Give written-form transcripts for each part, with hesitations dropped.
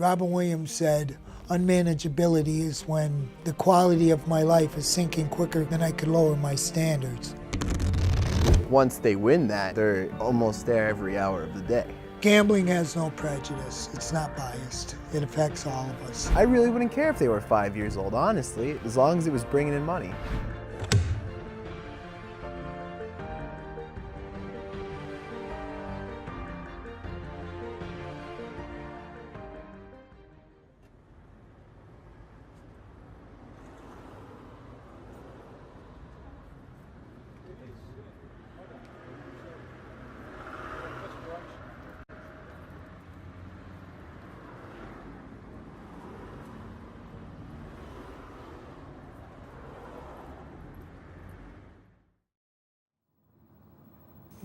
Robin Williams said, unmanageability is when the quality of my life is sinking quicker than I could lower my standards. Once they win that, they're almost there every hour of the day. Gambling has no prejudice. It's not biased. It affects all of us. I really wouldn't care if they were 5 years old, honestly, as long as it was bringing in money.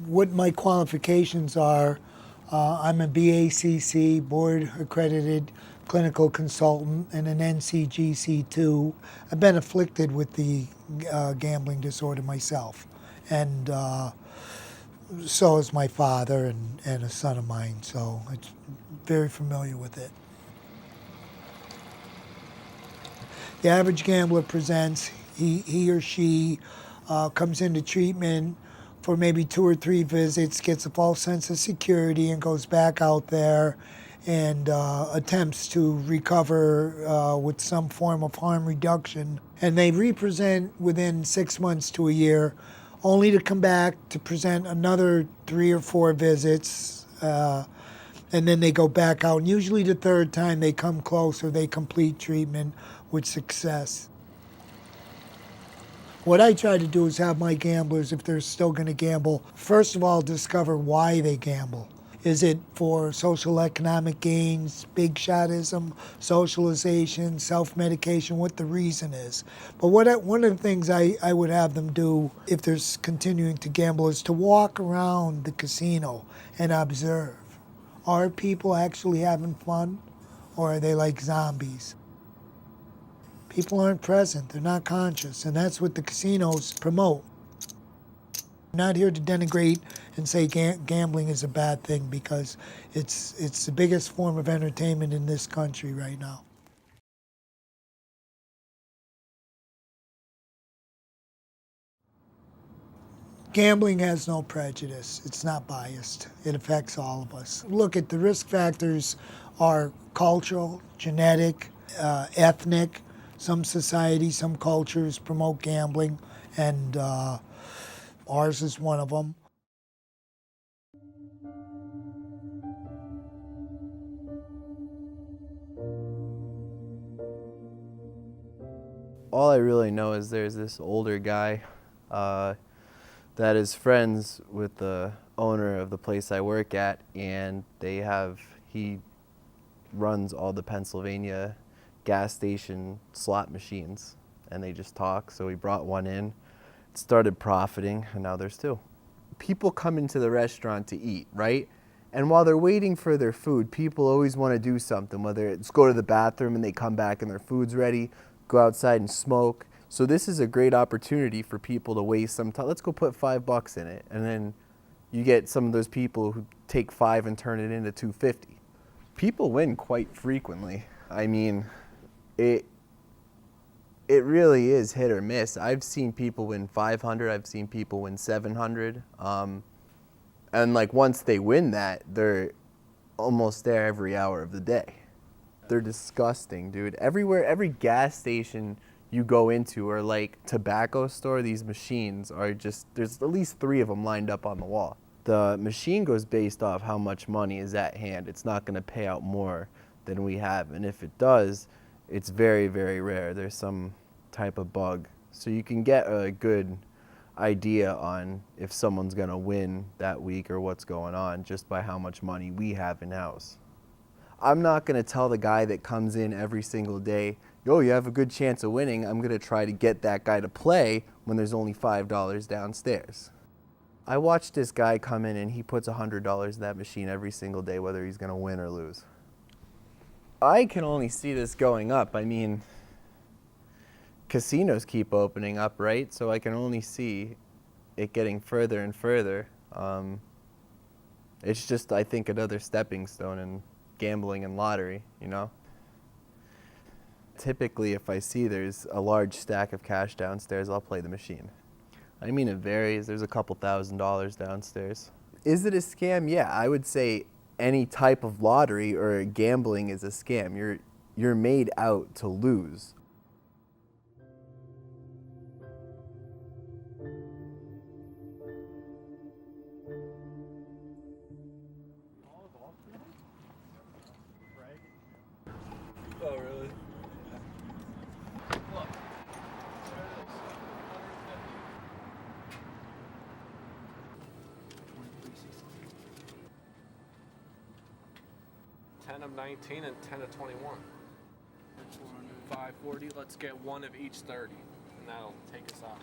What my qualifications are, I'm a BACC, board accredited clinical consultant, and an NCGC2. I've been afflicted with the gambling disorder myself, and so is my father and a son of mine, so it's very familiar with it. The average gambler presents, he or she comes into treatment for maybe 2 or 3 visits, gets a false sense of security, and goes back out there and attempts to recover with some form of harm reduction. And they represent within 6 months to a year, only to come back to present another 3 or 4 visits, and then they go back out. And usually the third time they come close or they complete treatment with success. What I try to do is have my gamblers, if they're still going to gamble, first of all, discover why they gamble. Is it for social economic gains, big shotism, socialization, self-medication, what the reason is. But one of the things I would have them do if they're continuing to gamble is to walk around the casino and observe. Are people actually having fun, or are they like zombies? People aren't present, they're not conscious, and that's what the casinos promote. I'm not here to denigrate and say gambling is a bad thing, because it's the biggest form of entertainment in this country right now. Gambling has no prejudice. It's not biased. It affects all of us. Look, at the risk factors are cultural, genetic, ethnic. Some societies, some cultures promote gambling, and ours is one of them. All I really know is there's this older guy that is friends with the owner of the place I work at, and he runs all the Pennsylvania gas station slot machines, and they just talk. So he brought one in, started profiting, and now there's 2. People come into the restaurant to eat, right? And while they're waiting for their food, people always want to do something, whether it's go to the bathroom and they come back and their food's ready, go outside and smoke. So this is a great opportunity for people to waste some time. Let's go put $5 in it. And then you get some of those people who take 5 and turn it into $2.50. People win quite frequently. I mean, it really is hit or miss. I've seen people win 500. I've seen people win 700. And like once they win that, they're almost there every hour of the day. They're disgusting, dude. Everywhere, every gas station you go into, or like tobacco store, these machines are just, there's at least 3 of them lined up on the wall. The machine goes based off how much money is at hand. It's not going to pay out more than we have. And if it does, it's very, very rare. There's some type of bug. So you can get a good idea on if someone's going to win that week or what's going on just by how much money we have in-house. I'm not going to tell the guy that comes in every single day, yo, you have a good chance of winning. I'm going to try to get that guy to play when there's only $5 downstairs. I watched this guy come in and he puts $100 in that machine every single day, whether he's going to win or lose. I can only see this going up. I mean, casinos keep opening up, right? So I can only see it getting further and further. It's just, I think, another stepping stone in gambling and lottery, you know? Typically, if I see there's a large stack of cash downstairs, I'll play the machine. I mean, it varies. There's a couple $1,000s downstairs. Is it a scam? Yeah, I would say any type of lottery or gambling is a scam. You're made out to lose. Oh, really? Look. 10 of 19 and 10 of 21. 540. Let's get one of each 30, and that'll take us out.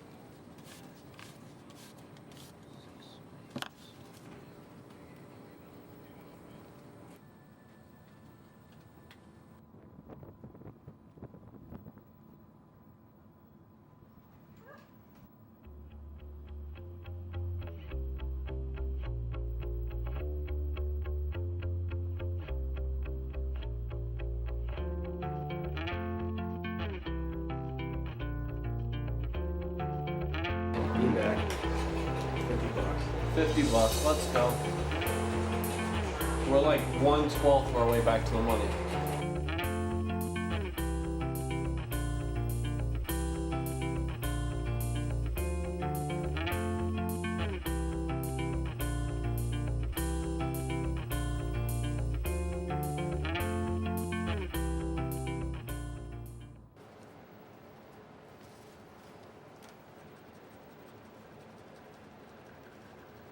Back. $50. 50 bucks. Let's go. We're like 1/12 of our way back to the money.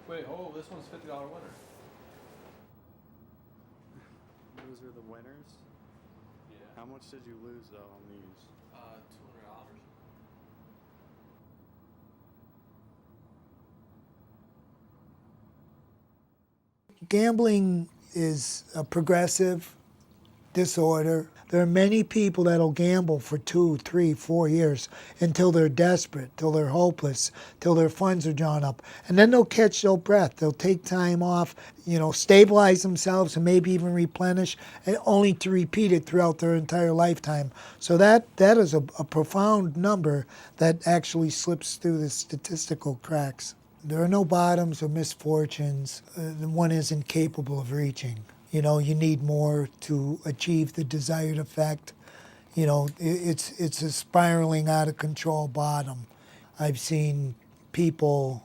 Wait, oh, this one's $50 winner. Those are the winners? Yeah. How much did you lose though on these? $200. Gambling is a progressive disorder. There are many people that'll gamble for 2, 3, 4 years until they're desperate, till they're hopeless, till their funds are drawn up. And then they'll catch their breath. They'll take time off, stabilize themselves and maybe even replenish, and only to repeat it throughout their entire lifetime. So that is a profound number that actually slips through the statistical cracks. There are no bottoms or misfortunes one isn't capable of reaching. You need more to achieve the desired effect. It's a spiraling out of control bottom. I've seen people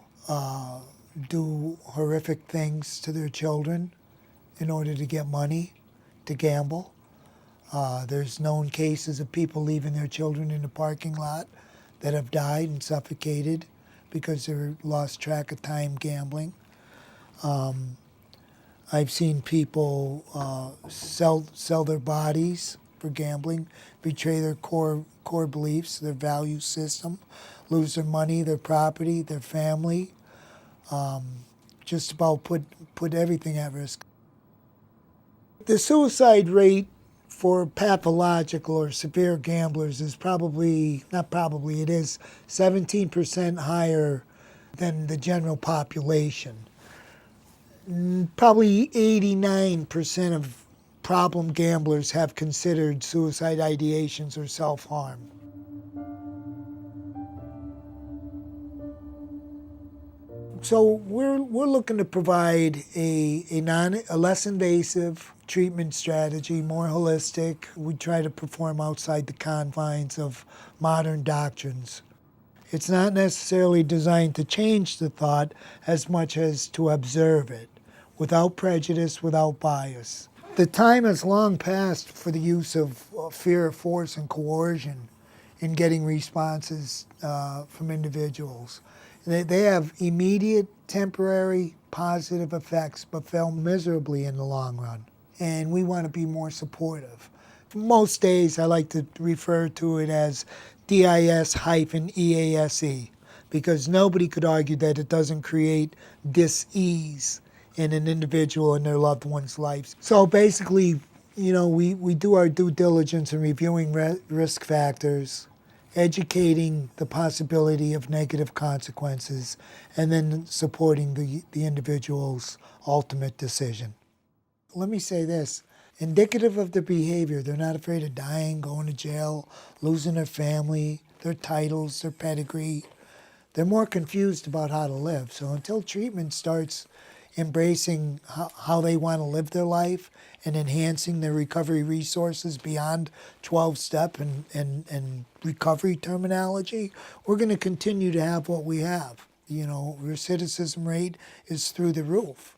do horrific things to their children in order to get money to gamble. There's known cases of people leaving their children in the parking lot that have died and suffocated because they lost track of time gambling. I've seen people sell their bodies for gambling, betray their core beliefs, their value system, lose their money, their property, their family, just about put everything at risk. The suicide rate for pathological or severe gamblers is it is 17% higher than the general population. Probably 89% of problem gamblers have considered suicide ideations or self-harm. So we're looking to provide a less invasive treatment strategy, more holistic. We try to perform outside the confines of modern doctrines. It's not necessarily designed to change the thought as much as to observe it, without prejudice, without bias. The time has long passed for the use of fear, force, and coercion in getting responses from individuals. They have immediate, temporary, positive effects, but fail miserably in the long run. And we want to be more supportive. Most days I like to refer to it as DIS-EASE, because nobody could argue that it doesn't create dis-ease in an individual and their loved one's lives. So basically, we do our due diligence in reviewing risk factors, educating the possibility of negative consequences, and then supporting the individual's ultimate decision. Let me say this. indicative of their behavior. They're not afraid of dying, going to jail, losing their family, their titles, their pedigree. They're more confused about how to live. So until treatment starts embracing how they want to live their life and enhancing their recovery resources beyond 12-step and recovery terminology, we're going to continue to have what we have. You know, recidivism rate is through the roof.